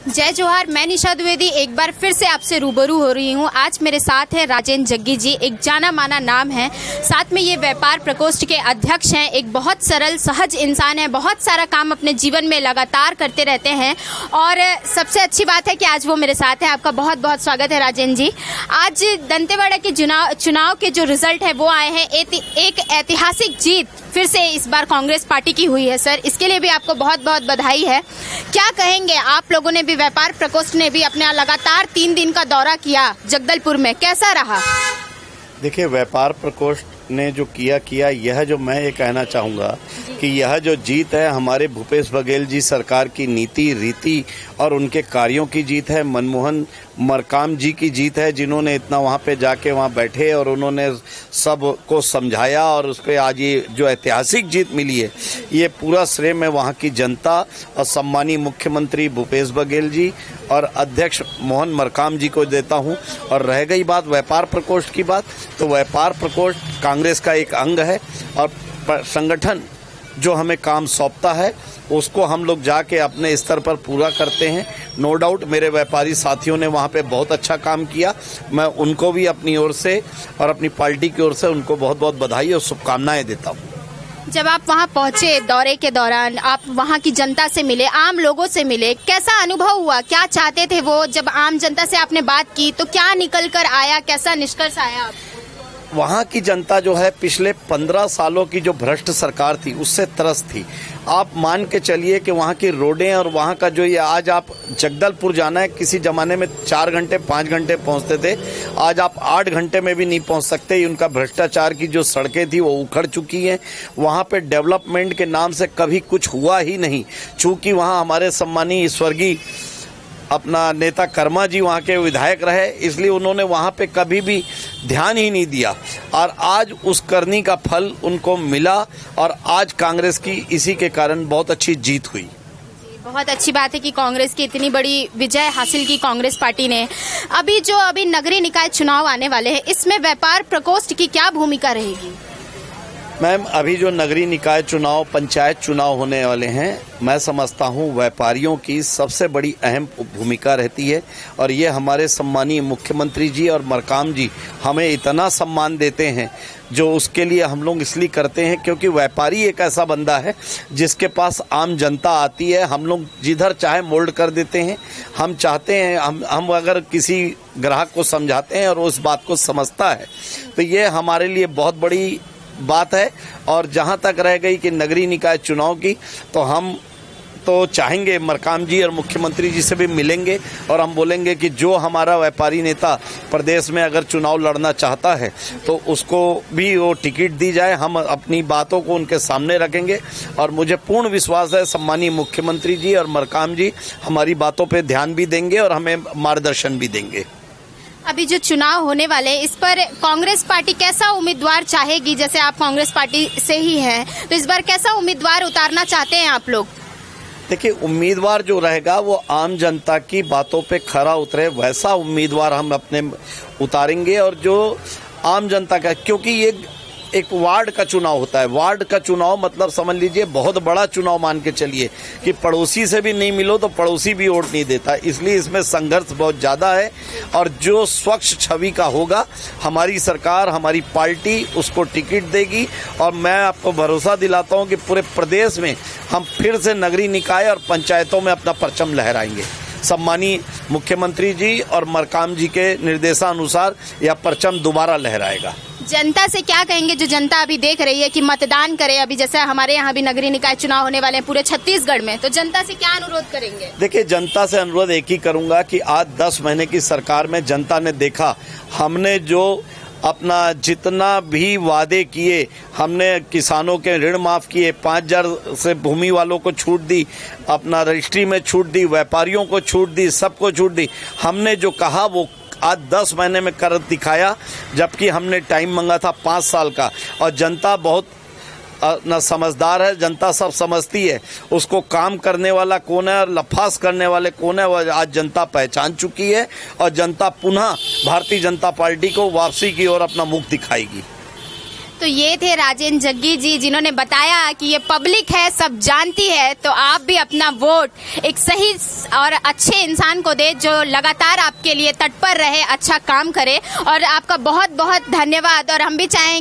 जय जोहार। मैं निशा द्विवेदी एक बार फिर से आपसे रूबरू हो रही हूँ। आज मेरे साथ है राजेंद्र जग्गी जी, एक जाना माना नाम है। साथ में ये व्यापार प्रकोष्ठ के अध्यक्ष हैं। एक बहुत सरल सहज इंसान है, बहुत सारा काम अपने जीवन में लगातार करते रहते हैं और सबसे अच्छी बात है कि आज वो मेरे साथ है। आपका बहुत बहुत स्वागत है राजेंद्र जी। आज दंतेवाड़ा के चुनाव के जो रिजल्ट है वो आए हैं। एक ऐतिहासिक जीत फिर से इस बार कांग्रेस पार्टी की हुई है सर, इसके लिए भी आपको बहुत बहुत बधाई है। क्या कहेंगे, आप लोगों ने भी, व्यापार प्रकोष्ठ ने भी अपना लगातार 3 दिन का दौरा किया जगदलपुर में, कैसा रहा? देखिए, व्यापार प्रकोष्ठ ने जो किया यह जो मैं ये कहना चाहूँगा कि यह जो जीत है हमारे भूपेश बघेल जी सरकार की नीति रीति और उनके कार्यों की जीत है। मनमोहन मरकाम जी की जीत है, जिन्होंने इतना वहाँ पे जाके वहाँ बैठे और उन्होंने सबको समझाया और उस पर आज ये जो ऐतिहासिक जीत मिली है, ये पूरा श्रेय मैं वहाँ की जनता और सम्मानीय मुख्यमंत्री भूपेश बघेल जी और अध्यक्ष मोहन मरकाम जी को देता हूँ। और रह गई बात व्यापार प्रकोष्ठ की बात, तो व्यापार प्रकोष्ठ कांग्रेस का एक अंग है और संगठन जो हमें काम सौंपता है उसको हम लोग जाके अपने स्तर पर पूरा करते हैं। नो डाउट मेरे व्यापारी साथियों ने वहाँ पे बहुत अच्छा काम किया। मैं उनको भी अपनी ओर से और अपनी पार्टी की ओर से उनको बहुत बहुत बधाई और शुभकामनाएं देता हूँ। जब आप वहां पहुंचे दौरे के दौरान, आप वहां की जनता से मिले, आम लोगों से मिले, कैसा अनुभव हुआ? क्या चाहते थे वो? जब आम जनता से आपने बात की तो क्या निकल कर आया, कैसा निष्कर्ष आया आपको? वहाँ की जनता जो है पिछले 15 सालों की जो भ्रष्ट सरकार थी उससे त्रस्त थी। आप मान के चलिए कि वहाँ की रोडें और वहाँ का जो ये, आज आप जगदलपुर जाना है, किसी ज़माने में 4 घंटे 5 घंटे पहुँचते थे, आज आप 8 घंटे में भी नहीं पहुँच सकते। उनका भ्रष्टाचार की जो सड़कें थी वो उखड़ चुकी हैं। वहाँ पे डेवलपमेंट के नाम से कभी कुछ हुआ ही नहीं। चूँकि वहाँ हमारे सम्मानीय स्वर्गीय अपना नेता कर्मा जी वहाँ के विधायक रहे, इसलिए उन्होंने वहाँ पे कभी भी ध्यान ही नहीं दिया और आज उस करनी का फल उनको मिला और आज कांग्रेस की इसी के कारण बहुत अच्छी जीत हुई। बहुत अच्छी बात है कि कांग्रेस की इतनी बड़ी विजय हासिल की कांग्रेस पार्टी ने। अभी नगरीय निकाय चुनाव आने वाले हैं, इसमें व्यापार प्रकोष्ठ की क्या भूमिका रहेगी? मैम, अभी जो नगरीय निकाय चुनाव, पंचायत चुनाव होने वाले हैं, मैं समझता हूं व्यापारियों की सबसे बड़ी अहम भूमिका रहती है और ये हमारे सम्मानीय मुख्यमंत्री जी और मरकाम जी हमें इतना सम्मान देते हैं जो उसके लिए हम लोग इसलिए करते हैं क्योंकि व्यापारी एक ऐसा बंदा है जिसके पास आम जनता आती है, हम लोग जिधर चाहे मोल्ड कर देते हैं। हम चाहते हैं हम अगर किसी ग्राहक को समझाते हैं और उस बात को समझता है तो ये हमारे लिए बहुत बड़ी बात है। और जहां तक रह गई कि नगरीय निकाय चुनाव की, तो हम तो चाहेंगे मरकाम जी और मुख्यमंत्री जी से भी मिलेंगे और हम बोलेंगे कि जो हमारा व्यापारी नेता प्रदेश में अगर चुनाव लड़ना चाहता है तो उसको भी वो टिकट दी जाए। हम अपनी बातों को उनके सामने रखेंगे और मुझे पूर्ण विश्वास है सम्मानीय मुख्यमंत्री जी और मरकाम जी हमारी बातों पर ध्यान भी देंगे और हमें मार्गदर्शन भी देंगे। अभी जो चुनाव होने वाले हैं, इस पर कांग्रेस पार्टी कैसा उम्मीदवार चाहेगी? जैसे आप कांग्रेस पार्टी से ही हैं, तो इस बार कैसा उम्मीदवार उतारना चाहते हैं आप लोग? देखिए, उम्मीदवार जो रहेगा वो आम जनता की बातों पे खरा उतरे, वैसा उम्मीदवार हम अपने उतारेंगे। और जो आम जनता का, क्योंकि ये एक वार्ड का चुनाव होता है, वार्ड का चुनाव मतलब समझ लीजिए बहुत बड़ा चुनाव मान के चलिए कि पड़ोसी से भी नहीं मिलो तो पड़ोसी भी वोट नहीं देता, इसलिए इसमें संघर्ष बहुत ज़्यादा है। और जो स्वच्छ छवि का होगा, हमारी सरकार, हमारी पार्टी उसको टिकट देगी और मैं आपको भरोसा दिलाता हूं कि पूरे प्रदेश में हम फिर से नगरीय निकाय और पंचायतों में अपना परचम लहराएंगे। सम्मानीय मुख्यमंत्री जी और मरकाम जी के निर्देशानुसार यह परचम दोबारा लहराएगा। जनता से क्या कहेंगे, जो जनता अभी देख रही है कि मतदान करे? अभी जैसे हमारे यहाँ भी नगरीय निकाय चुनाव होने वाले हैं पूरे छत्तीसगढ़ में, तो जनता से क्या अनुरोध करेंगे? देखिए, जनता से अनुरोध एक ही करूंगा कि आज 10 महीने की सरकार में जनता ने देखा हमने जो अपना जितना भी वादे किए, हमने किसानों के ऋण माफ़ किए, 5,000 से भूमि वालों को छूट दी, अपना रजिस्ट्री में छूट दी, व्यापारियों को छूट दी, सबको छूट दी। हमने जो कहा वो आज 10 महीने में कर दिखाया, जबकि हमने टाइम मांगा था 5 साल का। और जनता बहुत न समझदार है, जनता सब समझती है उसको काम करने वाला कौन है और लफास करने वाले कौन है, वो आज जनता पहचान चुकी है और जनता पुनः भारतीय जनता पार्टी को वापसी की ओर अपना मुख दिखाएगी। तो ये थे राजेंद्र जग्गी जी, जिन्होंने बताया कि ये पब्लिक है, सब जानती है, तो आप भी अपना वोट एक सही और अच्छे इंसान को दे जो लगातार आपके लिए तत्पर रहे, अच्छा काम करे। और आपका बहुत बहुत धन्यवाद। और हम भी चाहेंगे